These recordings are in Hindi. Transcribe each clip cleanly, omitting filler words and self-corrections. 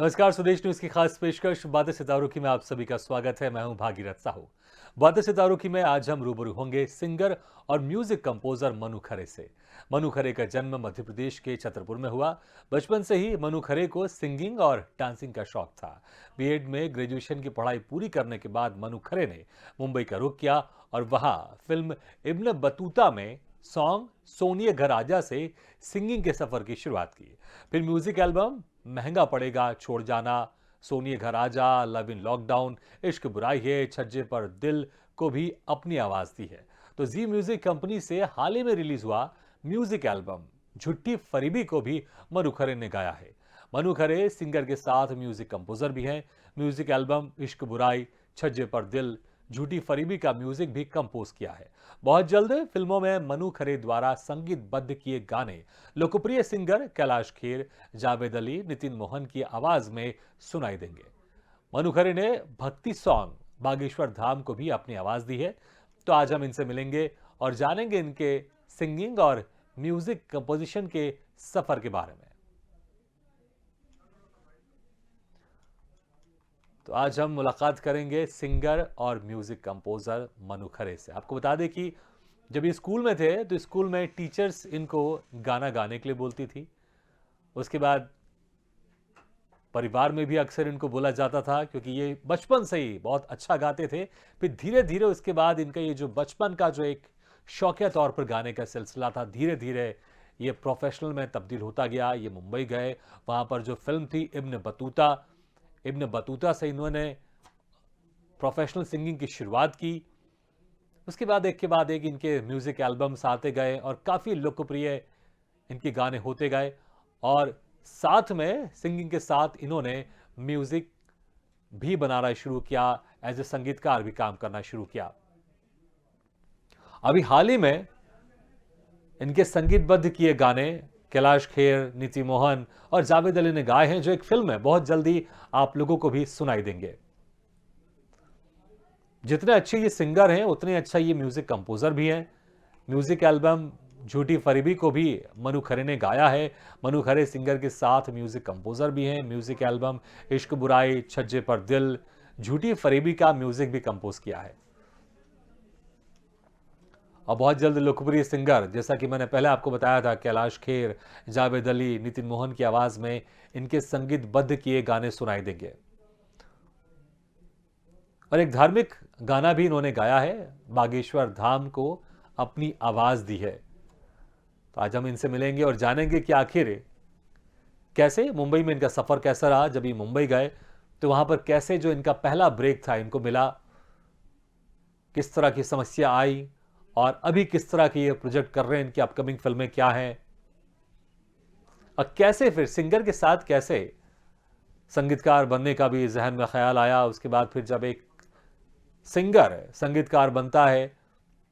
नमस्कार, स्वदेश न्यूज की खास पेशकश बातें सितारों की में आप सभी का स्वागत है। मैं हूं भागीरथ साहू। बातें सितारों की में आज हम रूबरू होंगे सिंगर और म्यूजिक कंपोजर मनु खरे से। मनु खरे का जन्म मध्य प्रदेश के छतरपुर में हुआ। बचपन से ही मनु खरे को सिंगिंग और डांसिंग का शौक था। बीएड में ग्रेजुएशन की पढ़ाई पूरी करने के बाद मनु खरे ने मुंबई का रुख किया और वहां फिल्म इब्न बतूता में सॉन्ग सोनिए घर आजा से सिंगिंग के सफर की शुरुआत की। फिर म्यूजिक एल्बम महंगा पड़ेगा छोड़ जाना, सोनिए घर आजा, लव इन लॉकडाउन, इश्क बुराई है, छज्जे पर दिल को भी अपनी आवाज दी है। तो जी म्यूजिक कंपनी से हाल ही में रिलीज हुआ म्यूजिक एल्बम झुट्टी फरीबी को भी मनु खरे ने गाया है। मनु खरे सिंगर के साथ म्यूजिक कंपोजर भी हैं। म्यूजिक एल्बम इश्क बुराई, छज्जे पर दिल, झूठी फरीबी का म्यूजिक भी कंपोज किया है। बहुत जल्द फिल्मों में मनु खरे द्वारा संगीतबद्ध किए गाने लोकप्रिय सिंगर कैलाश खेर, जावेद अली, नितिन मोहन की आवाज में सुनाई देंगे। मनु खरे ने भक्ति सॉन्ग बागेश्वर धाम को भी अपनी आवाज दी है। तो आज हम इनसे मिलेंगे और जानेंगे इनके सिंगिंग और म्यूजिक कंपोजिशन के सफर के बारे में। तो आज हम मुलाकात करेंगे सिंगर और म्यूजिक कंपोजर मनु खरे से। आपको बता दें कि जब ये स्कूल में थे तो स्कूल में टीचर्स इनको गाना गाने के लिए बोलती थी। उसके बाद परिवार में भी अक्सर इनको बोला जाता था क्योंकि ये बचपन से ही बहुत अच्छा गाते थे। फिर धीरे धीरे उसके बाद इनका ये जो बचपन का जो एक शौकिया तौर पर गाने का सिलसिला था, धीरे धीरे ये प्रोफेशनल में तब्दील होता गया। ये मुंबई गए, वहां पर जो फिल्म थी इब्न बतूता से इन्होंने प्रोफेशनल सिंगिंग की शुरुआत की। उसके बाद एक के बाद एक इनके म्यूजिक एल्बम्स आते गए और काफी लोकप्रिय इनके गाने होते गए। और साथ में सिंगिंग के साथ इन्होंने म्यूजिक भी बनाना शुरू किया, एज ए संगीतकार भी काम करना शुरू किया। अभी हाल ही में इनके संगीतबद्ध किए गाने कैलाश खेर, नीति मोहन और जावेद अली ने गाए हैं, जो एक फिल्म है, बहुत जल्दी आप लोगों को भी सुनाई देंगे। जितने अच्छे ये सिंगर हैं उतने अच्छा ये म्यूजिक कंपोजर भी हैं। म्यूजिक एल्बम झूठी फरीबी को भी मनु खरे ने गाया है। मनु खरे सिंगर के साथ म्यूजिक कंपोजर भी हैं। म्यूजिक एल्बम इश्क बुराई, छज्जे पर दिल, झूठी फरीबी का म्यूजिक भी कंपोज किया है। और बहुत जल्द लोकप्रिय सिंगर, जैसा कि मैंने पहले आपको बताया था, कैलाश खेर, जावेद अली, नितिन मोहन की आवाज में इनके संगीतबद्ध किए गाने सुनाई देंगे। और एक धार्मिक गाना भी इन्होंने गाया है, बागेश्वर धाम को अपनी आवाज दी है। तो आज हम इनसे मिलेंगे और जानेंगे कि आखिर कैसे मुंबई में इनका सफर कैसा रहा। जब ये मुंबई गए तो वहां पर कैसे जो इनका पहला ब्रेक था इनको मिला, किस तरह की समस्या आई और अभी किस तरह के ये प्रोजेक्ट कर रहे हैं, इनकी अपकमिंग फिल्में क्या हैं, और कैसे फिर सिंगर के साथ कैसे संगीतकार बनने का भी जहन में ख्याल आया। उसके बाद फिर जब एक सिंगर संगीतकार बनता है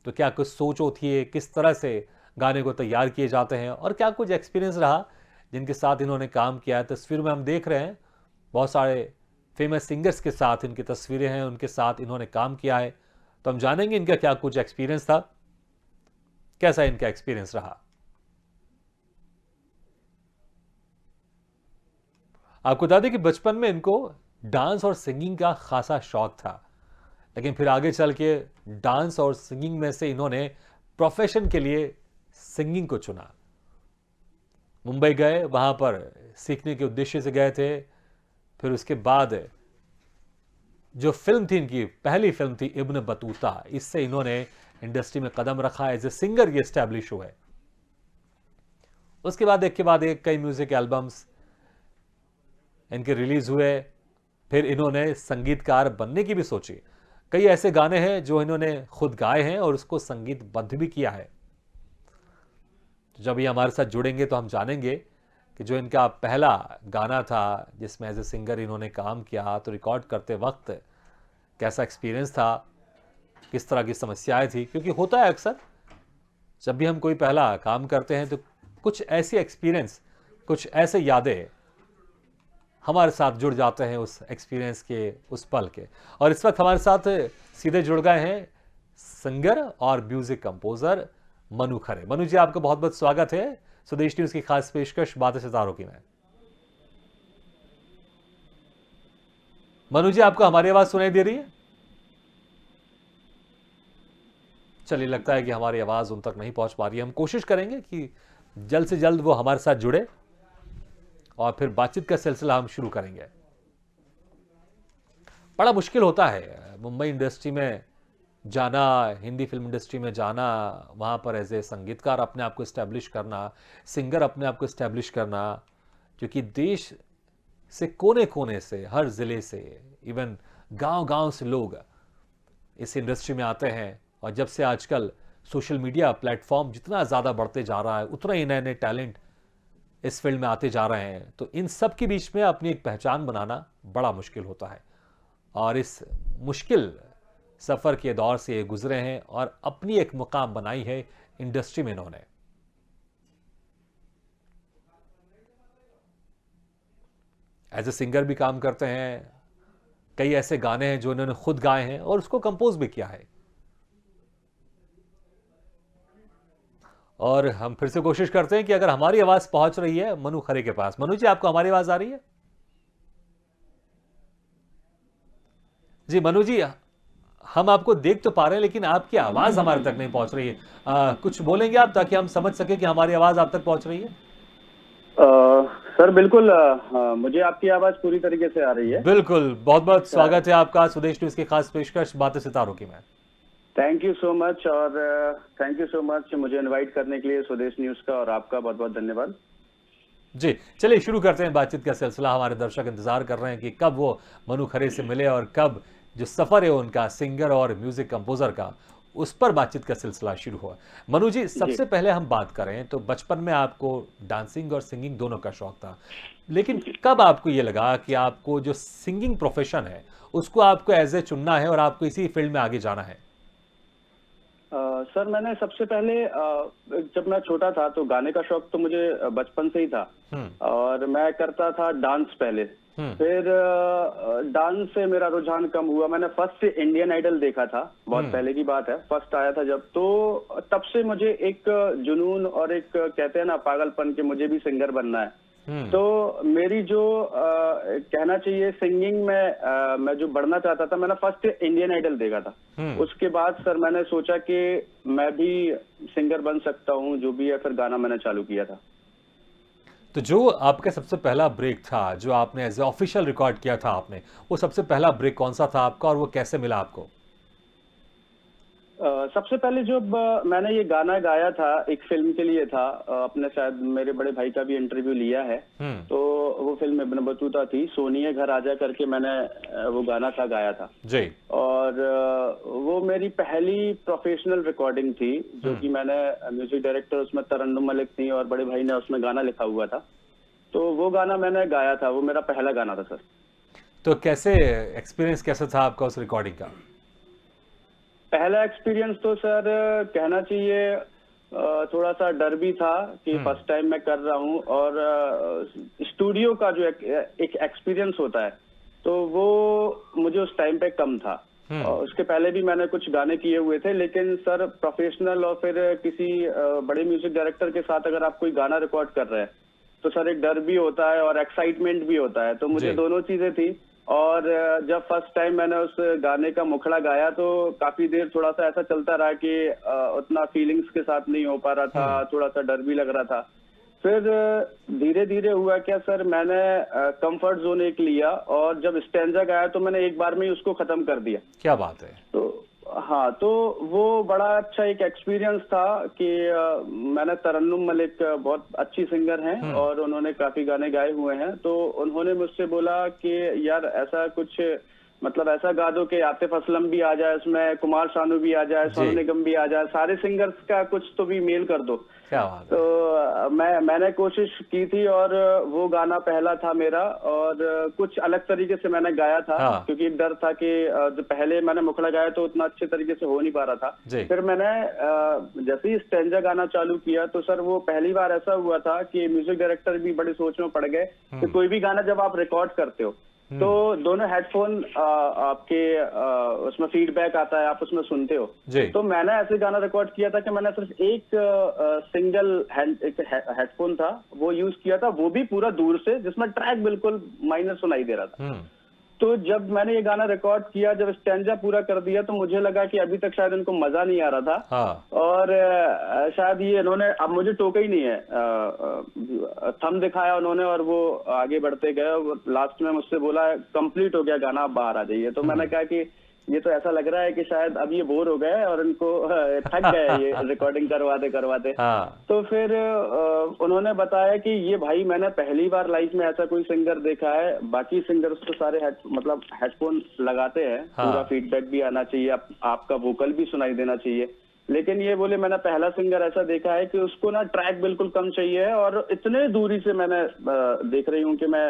तो क्या कुछ सोच होती है, किस तरह से गाने को तैयार किए जाते हैं, और क्या कुछ एक्सपीरियंस रहा जिनके साथ इन्होंने काम किया है। तस्वीर में हम देख रहे हैं बहुत सारे फेमस सिंगर्स के साथ इनकी तस्वीरें हैं, उनके साथ इन्होंने काम किया है। तो हम जानेंगे इनका क्या कुछ एक्सपीरियंस था, कैसा इनका एक्सपीरियंस रहा। आपको बता दें कि बचपन में इनको डांस और सिंगिंग का खासा शौक था, लेकिन फिर आगे चल के डांस और सिंगिंग में से इन्होंने प्रोफेशन के लिए सिंगिंग को चुना। मुंबई गए, वहां पर सीखने के उद्देश्य से गए थे। फिर उसके बाद जो फिल्म थी, इनकी पहली फिल्म थी इब्न बतूता, इससे इन्होंने इंडस्ट्री में कदम रखा, एज ए सिंगर ये एस्टैब्लिश हुए। उसके बाद एक के बाद एक कई म्यूजिक एल्बम्स इनके रिलीज हुए। फिर इन्होंने संगीतकार बनने की भी सोची। कई ऐसे गाने हैं जो इन्होंने खुद गाए हैं और उसको संगीतबद्ध भी किया है। तो जब ये हमारे साथ जुड़ेंगे तो हम जानेंगे कि जो इनका पहला गाना था जिसमें एज ए सिंगर इन्होंने काम किया, तो रिकॉर्ड करते वक्त कैसा एक्सपीरियंस था, किस तरह की समस्याएं थी। क्योंकि होता है अक्सर जब भी हम कोई पहला काम करते हैं तो कुछ ऐसी एक्सपीरियंस, कुछ ऐसे यादें हमारे साथ जुड़ जाते हैं उस एक्सपीरियंस के, उस पल के। और इस वक्त हमारे साथ सीधे जुड़ गए हैं सिंगर और म्यूजिक कंपोजर मनु खरे। मनु जी, आपका बहुत बहुत स्वागत है स्वदेश न्यूज की खास पेशकश बातें सितारों की में। मनु जी, आपको हमारी आवाज सुनाई दे रही है? चलिए, लगता है कि हमारी आवाज उन तक नहीं पहुंच पा रही है। हम कोशिश करेंगे कि जल्द से जल्द वो हमारे साथ जुड़े और फिर बातचीत का सिलसिला हम शुरू करेंगे। बड़ा मुश्किल होता है मुंबई इंडस्ट्री में जाना, हिंदी फिल्म इंडस्ट्री में जाना, वहाँ पर एज ए संगीतकार अपने आप को इस्टेब्लिश करना, सिंगर अपने आप को इस्टेब्लिश करना, क्योंकि देश से कोने कोने से, हर ज़िले से, इवन गांव-गांव से लोग इस इंडस्ट्री में आते हैं। और जब से आजकल सोशल मीडिया प्लेटफॉर्म जितना ज़्यादा बढ़ते जा रहा है, उतना ही नए-नए टैलेंट इस फील्ड में आते जा रहे हैं। तो इन सब के बीच में अपनी एक पहचान बनाना बड़ा मुश्किल होता है। और इस मुश्किल सफ़र के दौर से ये गुजरे हैं और अपनी एक मुकाम बनाई है इंडस्ट्री में इन्होंने। एज ए सिंगर भी काम करते हैं, कई ऐसे गाने हैं जो इन्होंने खुद गाए हैं और उसको कंपोज भी किया है। और हम फिर से कोशिश करते हैं कि अगर हमारी आवाज पहुंच रही है मनु खरे के पास। मनु जी, आपको हमारी आवाज आ रही है? जी मनु जी, हम आपको देख तो पा रहे हैं लेकिन आपकी आवाज हमारे तक नहीं पहुंच रही है। कुछ बोलेंगे आप ताकि हम समझ सके कि हमारी आवाज आप तक पहुंच रही है? सर बिल्कुल, मुझे आपकी आवाज पूरी तरीके से आ रही है। बिल्कुल, बहुत बहुत स्वागत है आपका स्वदेश न्यूज की खास पेशकश बातें सितारों की में। थैंक यू सो मच, और थैंक यू सो मच मुझे इनवाइट करने के लिए स्वदेश न्यूज का, और आपका बहुत बहुत धन्यवाद। जी, चलिए शुरू करते हैं बातचीत का सिलसिला। हमारे दर्शक इंतजार कर रहे हैं कि कब वो मनु खरे से मिले और कब जो सफर है उनका सिंगर और म्यूजिक कंपोजर का, उस पर बातचीत का सिलसिला शुरू हुआ। मनु जी, सबसे पहले हम बात करें तो बचपन में आपको डांसिंग और सिंगिंग दोनों का शौक था, लेकिन कब आपको ये लगा कि आपको जो सिंगिंग प्रोफेशन है उसको आपको एज ए चुनना है और आपको इसी फील्ड में आगे जाना है? सर मैंने सबसे पहले जब मैं छोटा था तो गाने का शौक तो मुझे बचपन से ही था, और मैं करता था डांस पहले। फिर डांस से मेरा रुझान कम हुआ। मैंने फर्स्ट इंडियन आइडल देखा था, बहुत पहले की बात है, फर्स्ट आया था जब, तो तब से मुझे एक जुनून और एक कहते हैं ना पागलपन के मुझे भी सिंगर बनना है। तो मेरी जो कहना चाहिए सिंगिंग में मैं जो बढ़ना चाहता था, मैंने फर्स्ट इंडियन आइडल देखा था। उसके बाद सर मैंने सोचा कि मैं भी सिंगर बन सकता हूँ, जो भी है, फिर गाना मैंने चालू किया था। तो जो आपका सबसे पहला ब्रेक था, जो आपने एज ए ऑफिशियल रिकॉर्ड किया था आपने, वो सबसे पहला ब्रेक कौन सा था आपका और वो कैसे मिला आपको? सबसे पहले जब मैंने ये गाना गाया था, एक फिल्म के लिए था, अपने शायद मेरे बड़े भाई का भी इंटरव्यू लिया है, तो वो फिल्म इब्न बतूता थी, सोनिए घर आजा करके मैंने वो गाना था गाया था जी। और वो मेरी पहली प्रोफेशनल रिकॉर्डिंग थी, जो कि मैंने म्यूजिक डायरेक्टर उसमें तरन्नुम मलिक थी और बड़े भाई ने उसमें गाना लिखा हुआ था, तो वो गाना मैंने गाया था, वो मेरा पहला गाना था सर। तो कैसे एक्सपीरियंस कैसा था आपका उस रिकॉर्डिंग का? पहला एक्सपीरियंस तो सर कहना चाहिए थोड़ा सा डर भी था कि फर्स्ट टाइम मैं कर रहा हूँ, और स्टूडियो का जो एक एक्सपीरियंस होता है तो वो मुझे उस टाइम पे कम था। और उसके पहले भी मैंने कुछ गाने किए हुए थे, लेकिन सर प्रोफेशनल और फिर किसी बड़े म्यूजिक डायरेक्टर के साथ अगर आप कोई गाना रिकॉर्ड कर रहे हैं तो सर एक डर भी होता है और एक्साइटमेंट भी होता है, तो मुझे दोनों चीजें थी। और जब फर्स्ट टाइम मैंने उस गाने का मुखड़ा गाया तो काफी देर थोड़ा सा ऐसा चलता रहा कि उतना फीलिंग्स के साथ नहीं हो पा रहा था, थोड़ा सा डर भी लग रहा था। फिर धीरे धीरे हुआ क्या सर, मैंने कंफर्ट जोन एक लिया और जब स्टैंजा गाया तो मैंने एक बार में ही उसको खत्म कर दिया। क्या बात है। तो हाँ, तो वो बड़ा अच्छा एक एक्सपीरियंस था कि मैंने तरन्नुम मलिक बहुत अच्छी सिंगर हैं और उन्होंने काफी गाने गाए हुए हैं, तो उन्होंने मुझसे बोला कि यार ऐसा कुछ मतलब ऐसा गा दो कि आतिफ असलम भी आ जाए उसमें, कुमार सानू भी आ जाए, सोनू निगम भी आ जाए, सारे सिंगर्स का कुछ तो भी मेल कर दो। क्या बात है। तो मैंने कोशिश की थी और वो गाना पहला था मेरा, और कुछ अलग तरीके से मैंने गाया था। क्योंकि डर था कि जो पहले मैंने मुखड़ा गाया तो उतना अच्छे तरीके से हो नहीं पा रहा था। फिर मैंने जैसे ही स्टैंजा गाना चालू किया तो सर वो पहली बार ऐसा हुआ था कि म्यूजिक डायरेक्टर भी बड़े सोच में पड़ गए कि कोई भी गाना जब आप रिकॉर्ड करते हो तो दोनों हेडफोन आपके उसमें फीडबैक आता है, आप उसमें सुनते हो। तो मैंने ऐसे गाना रिकॉर्ड किया था कि मैंने सिर्फ एक सिंगल हेडफोन था वो यूज किया था, वो भी पूरा दूर से, जिसमें ट्रैक बिल्कुल माइनर सुनाई दे रहा था। तो जब मैंने ये गाना रिकॉर्ड किया, जब स्टैंजा पूरा कर दिया, तो मुझे लगा कि अभी तक शायद इनको मजा नहीं आ रहा था। हाँ, और शायद ये इन्होंने अब मुझे टोका ही नहीं है, थंब दिखाया उन्होंने और वो आगे बढ़ते गए और लास्ट में मुझसे बोला कंप्लीट हो गया गाना, आप बाहर आ जाइए। तो मैंने कहा कि ये तो ऐसा लग रहा है कि शायद अब ये बोर हो गए और इनको थक गए ये रिकॉर्डिंग करवाते करवाते। हाँ, तो फिर उन्होंने बताया कि ये भाई मैंने पहली बार लाइफ में ऐसा कोई सिंगर देखा है, बाकी सिंगर्स तो सारे मतलब हेडफोन लगाते हैं, हाँ। पूरा फीडबैक भी आना चाहिए, आपका वोकल भी सुनाई देना चाहिए, लेकिन ये बोले मैंने पहला सिंगर ऐसा देखा है कि उसको ना ट्रैक बिल्कुल कम चाहिए और इतने दूरी से मैंने देख रही हूँ कि मैं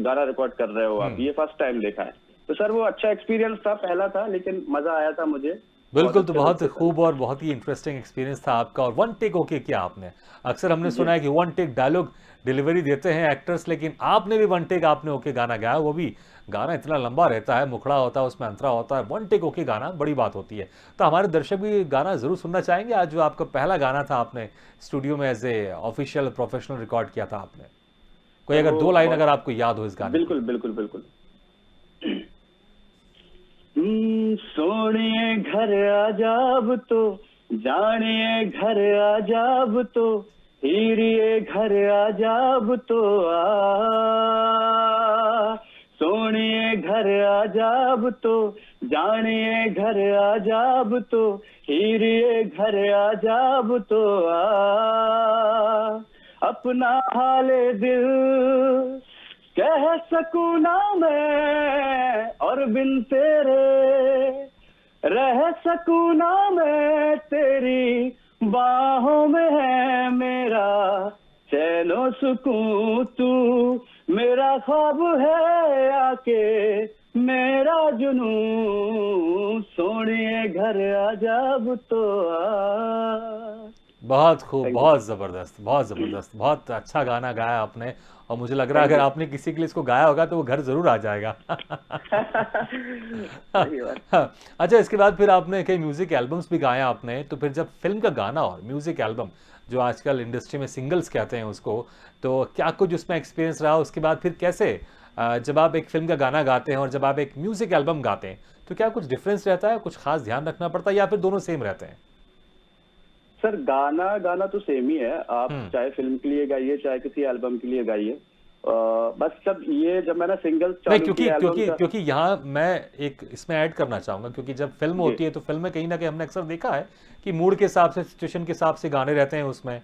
गाना रिकॉर्ड कर रहे हो आप, ये फर्स्ट टाइम देखा है। तो सर वो अच्छा एक्सपीरियंस था, पहला था, लेकिन मजा आया था मुझे। बिल्कुल। तो अच्छे बहुत लगते थे। खूब और बहुत ही इंटरेस्टिंग एक्सपीरियंस था आपका। और वन टेक ओके किया आपने। अक्सर हमने सुना है कि वन टेक डायलॉग डिलीवरी देते हैं एक्टर्स, लेकिन आपने भी वन टेक आपने ओके गाना गाया, वो भी गाना इतना लंबा रहता है, मुखड़ा होता है, उसमें अंतरा होता है, वन टेक ओके गाना बड़ी बात होती है। तो हमारे दर्शक भी गाना जरूर सुनना चाहेंगे आज, जो आपका पहला गाना था, आपने स्टूडियो में as a official professional record किया था आपने। कोई सर अगर वो दो लाइन बहुत अगर आपको याद हो इस गाने की। बिल्कुल बिल्कुल बिल्कुल। सोनिए घर आ जाब तो, जानिए घर आ जाब तो, हीरिए घर आ जाब तो आ, सोनिए घर आ जाब तो, जानिए घर आ जाब तो, हीरिए घर आ जाब तो आ, अपना हाले दिल कह सकूं ना मैं और बिन तेरे रह सकूं ना मैं, तेरी बाहों में है मेरा चैनो सुकून, तू मेरा ख्वाब है आके मेरा जुनून, सोनिए घर आ जाब तो आ। बहुत खूब, थैंक यू बहुत ज़बरदस्त, बहुत ज़बरदस्त, बहुत अच्छा गाना गाया आपने। और मुझे लग रहा है थैंक अगर यू। आपने किसी के लिए इसको गाया होगा तो वो घर ज़रूर आ जाएगा। सही बात। अच्छा, इसके बाद फिर आपने कई म्यूज़िक एल्बम्स भी गाए आपने, तो फिर जब फ़िल्म का गाना और म्यूज़िक एल्बम, जो आजकल इंडस्ट्री में सिंगल्स कहते हैं उसको, तो क्या कुछ उसमें एक्सपीरियंस रहा? उसके बाद फिर कैसे जब आप एक फ़िल्म का गाना गाते हैं और जब आप एक म्यूज़िक एल्बम गाते हैं, तो क्या कुछ डिफरेंस रहता है? कुछ ख़ास ध्यान रखना पड़ता है या फिर दोनों सेम रहते हैं? सर गाना गाना तो सेम ही है, आप हुँ। चाहे फिल्म के लिए गाइए चाहे किसी एल्बम के लिए गाइए। बस सब ये जब मैंने सिंगल नहीं, चालू क्योंकि किया एल्बम क्योंकि का। क्योंकि यहाँ मैं एक इसमें ऐड करना चाहूंगा, क्योंकि जब फिल्म जी होती है तो फिल्म में कहीं ना कहीं हमने अक्सर देखा है कि मूड के हिसाब से, सिचुएशन के हिसाब से गाने रहते हैं उसमें।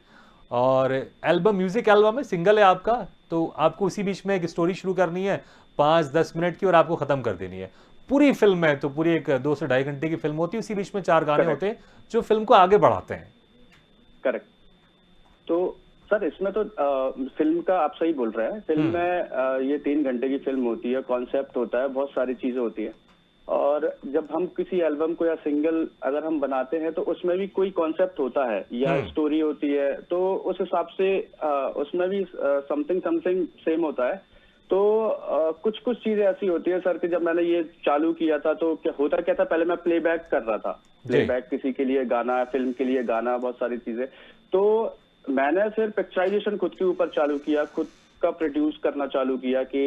और एल्बम, म्यूजिक एल्बम है, सिंगल है आपका, तो आपको उसी बीच में एक स्टोरी शुरू करनी है 5-10 मिनट की और आपको खत्म कर देनी है। पूरी फिल्म है तो पूरी एक 2 से ढाई घंटे की फिल्म होती है, उसी बीच में 4 गाने करेक्ट होते हैं जो फिल्म को आगे बढ़ाते हैं। करेक्ट। तो सर इसमें तो फिल्म का आप सही बोल रहे हैं, फिल्म में ये 3 घंटे की फिल्म होती है, कॉन्सेप्ट होता है, बहुत सारी चीजें होती है। और जब हम किसी एल्बम को या सिंगल अगर हम बनाते हैं तो उसमें भी कोई कॉन्सेप्ट होता है या स्टोरी होती है, तो उस हिसाब से उसमें भी समथिंग समथिंग सेम होता है। तो कुछ कुछ चीजें ऐसी होती है सर कि जब मैंने ये चालू किया था तो क्या होता क्या था, पहले मैं प्लेबैक कर रहा था, जी। प्लेबैक किसी के लिए गाना, फिल्म के लिए गाना, बहुत सारी चीजें। तो मैंने फिर पिक्चराइजेशन खुद के ऊपर चालू किया, खुद का प्रोड्यूस करना चालू किया कि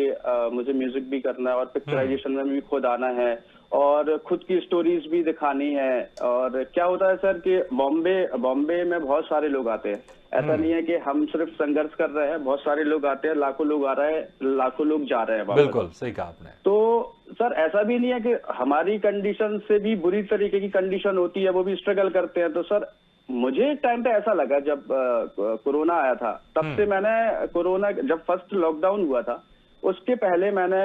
मुझे म्यूजिक भी करना है और पिक्चराइजेशन में भी खुद आना है और खुद की स्टोरीज भी दिखानी है। और क्या होता है सर कि बॉम्बे में बहुत सारे लोग आते हैं, ऐसा नहीं है कि हम सिर्फ संघर्ष कर रहे हैं, बहुत सारे लोग आते हैं, लाखों लोग आ रहे हैं, लाखों लोग जा रहे हैं वापस। बिल्कुल सही कहा आपने। तो सर ऐसा भी नहीं है कि हमारी कंडीशन से भी बुरी तरीके की कंडीशन होती है, वो भी स्ट्रगल करते हैं। तो सर मुझे एक टाइम पे ऐसा लगा जब कोरोना आया था, तब से मैंने कोरोना जब फर्स्ट लॉकडाउन हुआ था उसके पहले मैंने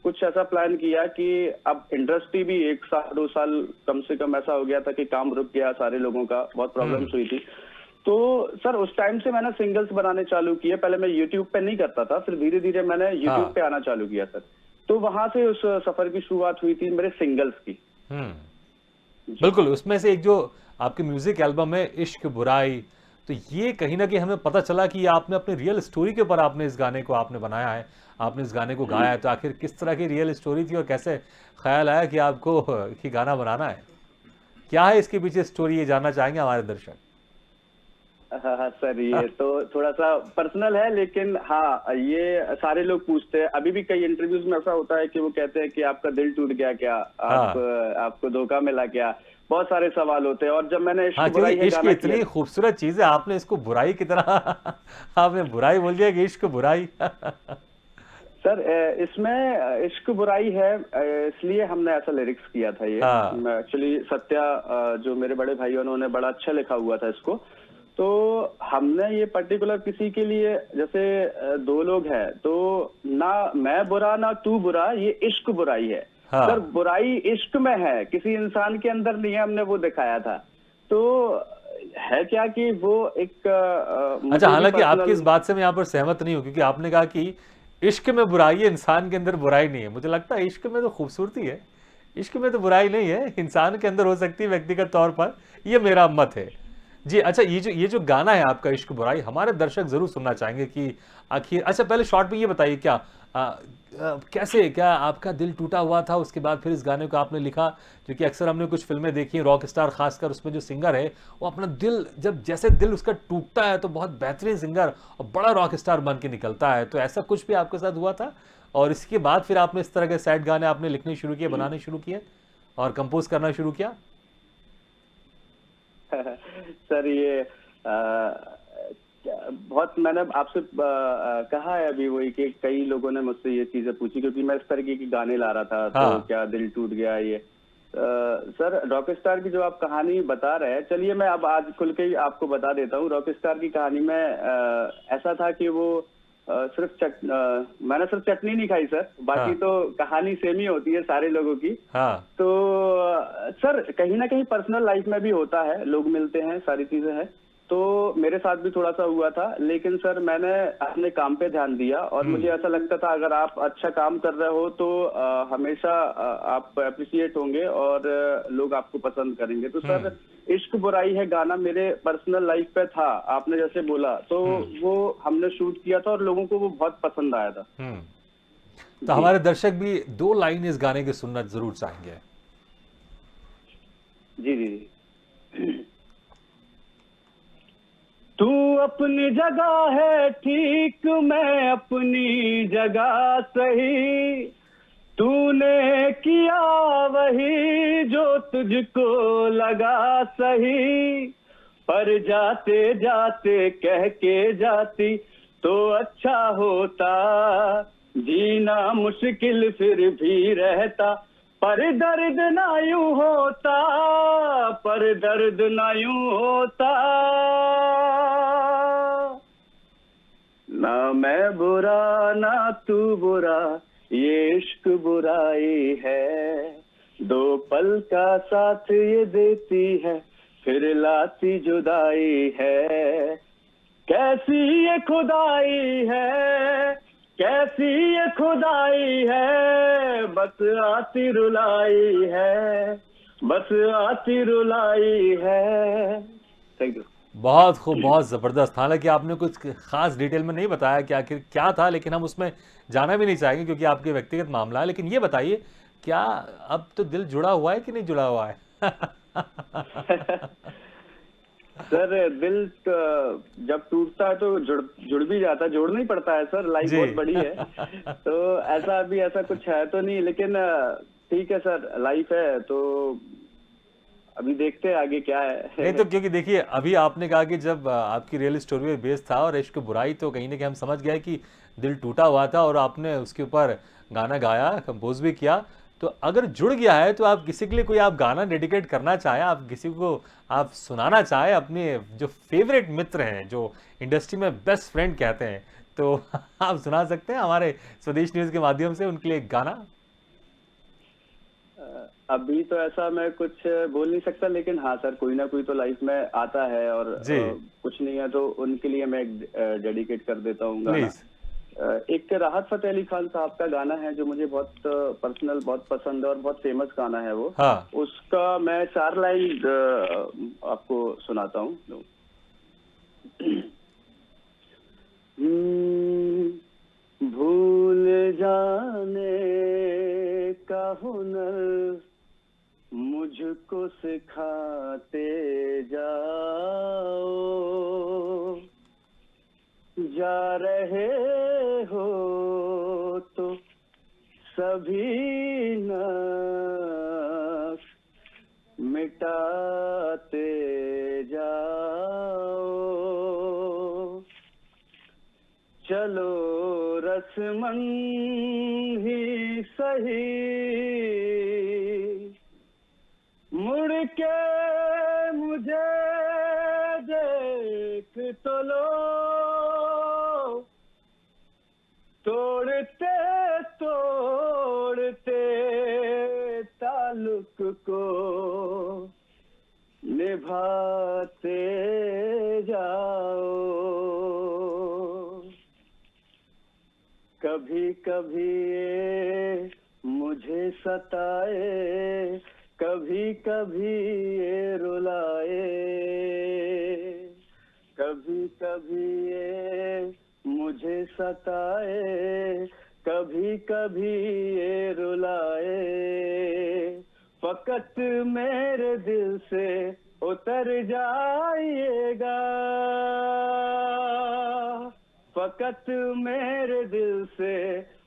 कुछ ऐसा प्लान किया कि अब इंडस्ट्री भी 1 साल 2 साल कम से कम ऐसा हो गया था कि काम रुक गया, सारे लोगों का बहुत प्रॉब्लम्स हुई थी। तो सर उस टाइम से मैंने सिंगल्स बनाने चालू किए, पहले मैं यूट्यूब पे नहीं करता था, फिर धीरे धीरे मैंने यूट्यूब पे आना चालू किया सर। तो वहां से उस सफर की शुरुआत हुई थी मेरे सिंगल्स की। बिल्कुल, उसमें से एक जो आपके म्यूजिक एल्बम है इश्क बुराई, तो ये कहीं ना कहीं हमें पता चला कि आपने अपनी रियल स्टोरी के ऊपर आपने इस गाने को आपने बनाया है, आपने इस गाने को गाया है। तो आखिर किस तरह की रियल स्टोरी थी और कैसे ख्याल आया कि आपको कि गाना बनाना है? क्या है इसके पीछे स्टोरी, ये जानना चाहेंगे हमारे दर्शक। हाँ हाँ सर, ये तो थोड़ा सा पर्सनल है, लेकिन हाँ ये सारे लोग पूछते हैं। अभी भी कई इंटरव्यूज में ऐसा होता है कि वो कहते हैं कि आपका दिल टूट गया क्या, आप हाँ आपको धोखा मिला क्या, बहुत सारे सवाल होते हैं। और जब मैंने हाँ, इश्क क्योंकि बुराई है इश्क गाना किया, इतनी खूबसूरत चीज है, आपने इसको बुराई की तरह आपने बुराई बोल दिया कि इश्क बुराई सर इसमें इश्क बुराई है, इसलिए हमने ऐसा लिरिक्स किया था। ये हाँ एक्चुअली सत्या जो मेरे बड़े भाई हैं, उन्होंने बड़ा अच्छा लिखा हुआ था इसको। तो हमने ये पर्टिकुलर किसी के लिए, जैसे दो लोग हैं तो ना मैं बुरा ना तू बुरा, ये इश्क बुराई है। सर हाँ। बुराई इश्क में है, किसी इंसान के अंदर नहीं है, हमने वो दिखाया था। तो है क्या कि वो एक अच्छा, मुझे भी हालांकि आपकी इस पर्सनल। बात से मैं यहाँ पर सहमत नहीं हूँ, क्योंकि आपने कहा कि इश्क में बुराई है, इंसान के अंदर बुराई नहीं है। मुझे लगता है इश्क में तो खूबसूरती है, इश्क में तो बुराई नहीं है, इंसान के अंदर हो सकती है व्यक्तिगत तौर पर। ये मेरा मत है जी। अच्छा, ये जो गाना है आपका इश्क बुराई, हमारे दर्शक जरूर सुनना चाहेंगे कि आखिर। अच्छा, पहले शॉर्ट में ये बताइए, क्या कैसे, क्या आपका दिल टूटा हुआ था, उसके बाद फिर इस गाने को आपने लिखा? क्योंकि अक्सर हमने कुछ फिल्में देखी हैं, रॉक स्टार खासकर, उसमें जो सिंगर है वो अपना दिल, जब जैसे दिल उसका टूटता है तो बहुत बेहतरीन सिंगर और बड़ा रॉक स्टार बन के निकलता है। तो ऐसा कुछ भी आपके साथ हुआ था? और इसके बाद फिर आपने इस तरह के सैड गाने आपने लिखने शुरू किए, बनाने शुरू किए और कंपोज करना शुरू किया? सर ये बहुत मैंने आपसे कहा है अभी वही कि कई लोगों ने मुझसे ये चीजें पूछी, क्योंकि मैं इस तरीके की गाने ला रहा था। तो हाँ क्या दिल टूट गया ये सर रॉक स्टार की जो आप कहानी बता रहे हैं, चलिए मैं अब आज खुल के ही आपको बता देता हूँ। रॉक स्टार की कहानी में ऐसा था कि वो मैंने सिर्फ चटनी नहीं खाई सर, बाकी हाँ तो कहानी सेम ही होती है सारे लोगों की। हाँ। तो सर कहीं ना कहीं पर्सनल लाइफ में भी होता है, लोग मिलते हैं, सारी चीजें हैं। तो मेरे साथ भी थोड़ा सा हुआ था, लेकिन सर मैंने अपने काम पे ध्यान दिया और मुझे ऐसा लगता था अगर आप अच्छा काम कर रहे हो तो हमेशा आप अप्रिशिएट होंगे और लोग आपको पसंद करेंगे। तो सर इश्क बुराई है गाना मेरे पर्सनल लाइफ पे था, आपने जैसे बोला, तो वो हमने शूट किया था और लोगों को वो बहुत पसंद आया था। हम्म। तो जी हमारे दर्शक भी दो लाइन इस गाने की सुनना जरूर चाहेंगे। जी जी जी। तू अपनी जगह है ठीक, मैं अपनी जगह सही, तूने किया वही जो तुझको लगा सही, पर जाते जाते कह के जाती तो अच्छा होता, जीना मुश्किल फिर भी रहता, पर दर्द ना यूं होता, पर दर्द ना यूं होता, ना मैं बुरा ना तू बुरा, ये इश्क बुराई है, दो पल का साथ ये देती है, फिर लाती जुदाई है, कैसी ये खुदाई है, कैसी ये खुदाई है, बस आती रुलाई है, बस आती रुलाई है। Thank you. बहुत खूब, बहुत ज़बरदस्त। हालांकि आपने कुछ खास डिटेल में नहीं बताया कि आखिर क्या था, लेकिन हम उसमें जाना भी नहीं चाहेंगे क्योंकि आपके व्यक्तिगत मामला है। लेकिन ये बताइए, क्या अब तो दिल जुड़ा हुआ है कि नहीं जुड़ा हुआ है? सर दिल जब टूटता है तो जुड़ जुड़ भी जाता है, जोड़ना ही पड़ता है सर, लाइफ जी। बहुत बड़ी है। तो ऐसा अभी ऐसा कुछ है तो नहीं, लेकिन ठीक है सर, लाइफ है तो अभी देखते हैं आगे क्या नहीं है। तो, क्योंकि देखिए अभी आपने कहा कि जब आपकी रियल स्टोरी पे बेस्ड था और इश्क बुराई, तो कहीं ना कहीं हम समझ गए कि दिल टूटा हुआ था और आपने उसके ऊपर गाना गाया, कंपोज भी किया। तो अगर जुड़ गया है तो आप किसी के लिए कोई आप गाना डेडिकेट करना चाहें, आप किसी को आप सुनाना चाहें, अपने जो फेवरेट मित्र हैं, जो इंडस्ट्री में बेस्ट फ्रेंड कहते हैं, तो आप सुना सकते हैं हमारे स्वदेश न्यूज़ के माध्यम से उनके लिए एक गाना। अभी तो ऐसा मैं कुछ बोल नहीं सकता, लेकिन हाँ सर कोई ना कोई तो लाइफ में आता है और जी कुछ नहीं है तो उनके लिए मैं एक डेडिकेट कर देता हूँ गाना। प्लीज। एक राहत फतेह अली खान साहब का गाना है जो मुझे बहुत पर्सनल बहुत पसंद है और बहुत फेमस गाना है वो। हाँ उसका मैं 4 लाइन आपको सुनाता हूँ। भूल जाने का हुनर मुझको सिखाते जाओ, जा रहे हो तो सभी नक्श मिटाते जाओ, चलो रस्मन ही सही, मुड़ के मुझे देख तो लो, तोड़ते तोड़ते ताल्लुक को निभाते जाओ, कभी कभी ये मुझे सताए, कभी कभी ये रुलाए, कभी कभी ये मुझे सताए, कभी कभी ये रुलाए, फकत मेरे दिल से उतर जाइएगा, फकत मेरे दिल से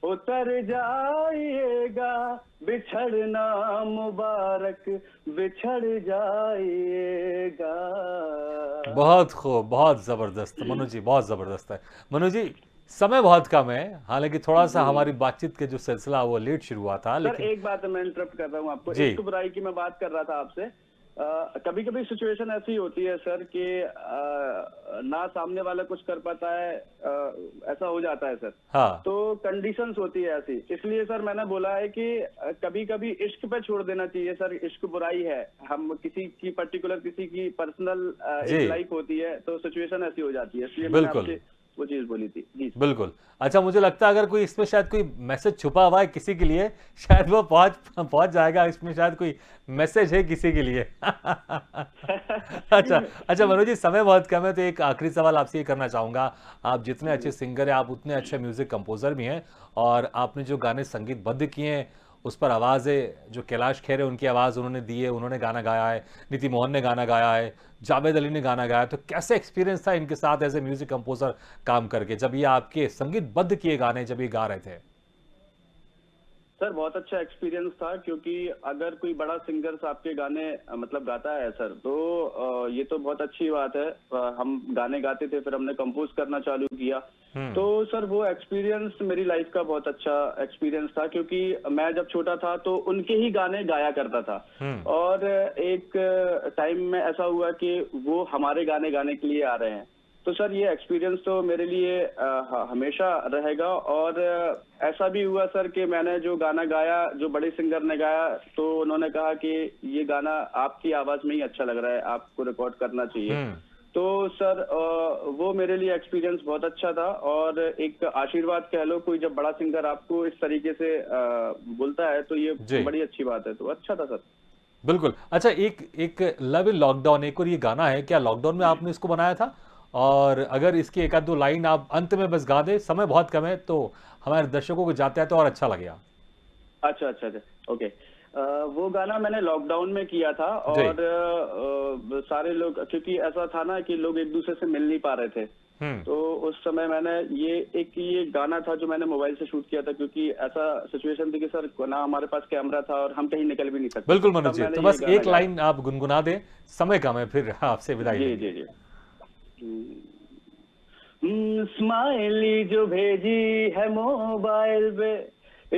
उतर जाइएगा, बिछड़ना मुबारक बिछड़ जाइएगा। बहुत खूब, बहुत जबरदस्त मनु जी, बहुत जबरदस्त है। मनु जी, समय बहुत कम है, हालांकि थोड़ा सा हमारी बातचीत के जो सिलसिला वो लेट शुरू हुआ था, सर लेकिन एक बात मैं इंटरप्ट कर रहा हूँ आपको, जी। इश्क बुराई की मैं बात कर रहा था आपसे। कभी कभी सिचुएशन ऐसी होती है सर कि ना सामने वाला कुछ कर पाता है, ऐसा हो जाता है सर। हाँ तो कंडीशंस होती है ऐसी, इसलिए सर मैंने बोला है कि कभी कभी इश्क पे छोड़ देना चाहिए सर। इश्क बुराई है, हम किसी की पर्टिकुलर किसी की पर्सनल जी। एक लाइफ होती है, तो सिचुएशन ऐसी हो जाती है, इसलिए मैंने बिल्कुल आपसे वो चीज बोली थी जी। बिल्कुल। अच्छा, मुझे लगता है अगर कोई इसमें शायद कोई मैसेज छुपा हुआ है किसी के लिए, शायद वो पहुंच पहुंच जाएगा, इसमें शायद कोई मैसेज है किसी के लिए। अच्छा अच्छा मनोज जी, समय बहुत कम है, तो एक आखिरी सवाल आपसे ये करना चाहूंगा। आप जितने अच्छे सिंगर हैं, आप उतने अच्छे म्यूजिक कंपोजर भी हैं, और आपने जो गाने संगीतबद्ध किए हैं उस पर आवाज़ें जो कैलाश खेर है उनकी आवाज़ उन्होंने दी है, उन्होंने गाना गाया है, नीति मोहन ने गाना गाया है, जावेद अली ने गाना गाया, तो कैसे एक्सपीरियंस था इनके साथ एज ए म्यूजिक कंपोजर काम करके, जब ये आपके संगीतबद्ध किए गाने जब ये गा रहे थे? सर बहुत अच्छा एक्सपीरियंस था, क्योंकि अगर कोई बड़ा सिंगर आपके गाने मतलब गाता है सर, तो ये तो बहुत अच्छी बात है। हम गाने गाते थे, फिर हमने कंपोज करना चालू किया, तो सर वो एक्सपीरियंस मेरी लाइफ का बहुत अच्छा एक्सपीरियंस था, क्योंकि मैं जब छोटा था तो उनके ही गाने गाया करता था, और एक टाइम में ऐसा हुआ कि वो हमारे गाने गाने के लिए आ रहे हैं। तो सर ये एक्सपीरियंस तो मेरे लिए हमेशा रहेगा। और ऐसा भी हुआ सर कि मैंने जो गाना गाया, जो बड़े सिंगर ने गाया, तो उन्होंने कहा कि ये गाना आपकी आवाज में ही अच्छा लग रहा है, आपको रिकॉर्ड करना चाहिए। तो सर वो मेरे लिए एक्सपीरियंस बहुत अच्छा था, और एक आशीर्वाद कह लो, कोई जब बड़ा सिंगर आपको इस तरीके से बोलता है तो ये बड़ी अच्छी बात है, तो अच्छा था सर। बिल्कुल। अच्छा, एक लव इन लॉकडाउन, एक और ये गाना है, क्या लॉकडाउन में आपने इसको बनाया था? और अगर इसकी एक आध दो लाइन आप अंत में बस गा दे, समय बहुत कम है, तो हमारे दर्शकों को जाते हैं तो और अच्छा लगेगा। अच्छा अच्छा अच्छा, ओके। वो गाना मैंने लॉकडाउन में किया था, और सारे लोग, क्योंकि ऐसा था ना कि लोग एक दूसरे से मिल नहीं पा रहे थे, तो उस समय मैंने ये गाना था जो मैंने मोबाइल से शूट किया था, क्योंकि ऐसा सिचुएशन थी कि सर ना हमारे पास कैमरा था और हम कहीं निकल भी नहीं सकते। बिल्कुल मनोज जी, तो बस एक लाइन आप गुनगुना दें, समय कम है, फिर आपसे विदाई जी लेंगे। जी जी। स्माइली जो भेजी है मोबाइल पे,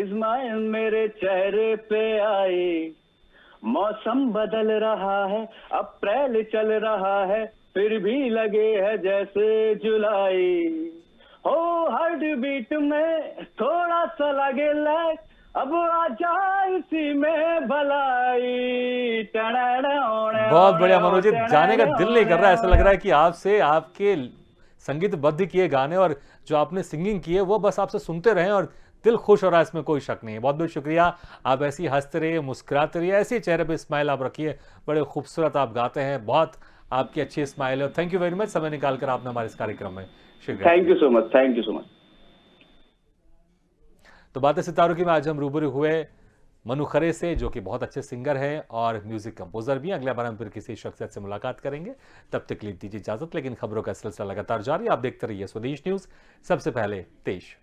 स्माइल मेरे चेहरे पे आई, मौसम बदल रहा है, अप्रैल चल रहा है, फिर भी लगे है जैसे जुलाई, हो हार्ट बीट में थोड़ा सा लगे लैक, अब आ जाए इसी में भलाई। बहुत बढ़िया मनोज जी, जाने का दिल नहीं कर रहा, ऐसा लग रहा है कि आपसे आपके संगीतबद्ध किए गाने और जो आपने सिंगिंग की है वो बस आपसे सुनते रहें और दिल खुश हो रहा है, इसमें कोई शक नहीं है। बहुत बहुत शुक्रिया, आप ऐसी हंसते रहिए, मुस्कुराते रहिए, ऐसे चेहरे पे स्माइल आप रखिए, बड़े खूबसूरत आप गाते हैं, बहुत आपकी अच्छी स्माइल है। थैंक यू वेरी मच, समय निकालकर आपने हमारे इस कार्यक्रम में शिरकत। Thank you so much, thank you so much. तो बातें सितारों की में आज हम रूबरू हुए मनु खरे से, जो कि बहुत अच्छे सिंगर हैं और म्यूजिक कंपोजर भी हैं। अगला बार हम फिर किसी शख्सियत से मुलाकात करेंगे, तब तक के लिए दीजिए इजाजत। लेकिन खबरों का सिलसिला लगातार जारी, आप देखते रहिए स्वदेश न्यूज, सबसे पहले देश।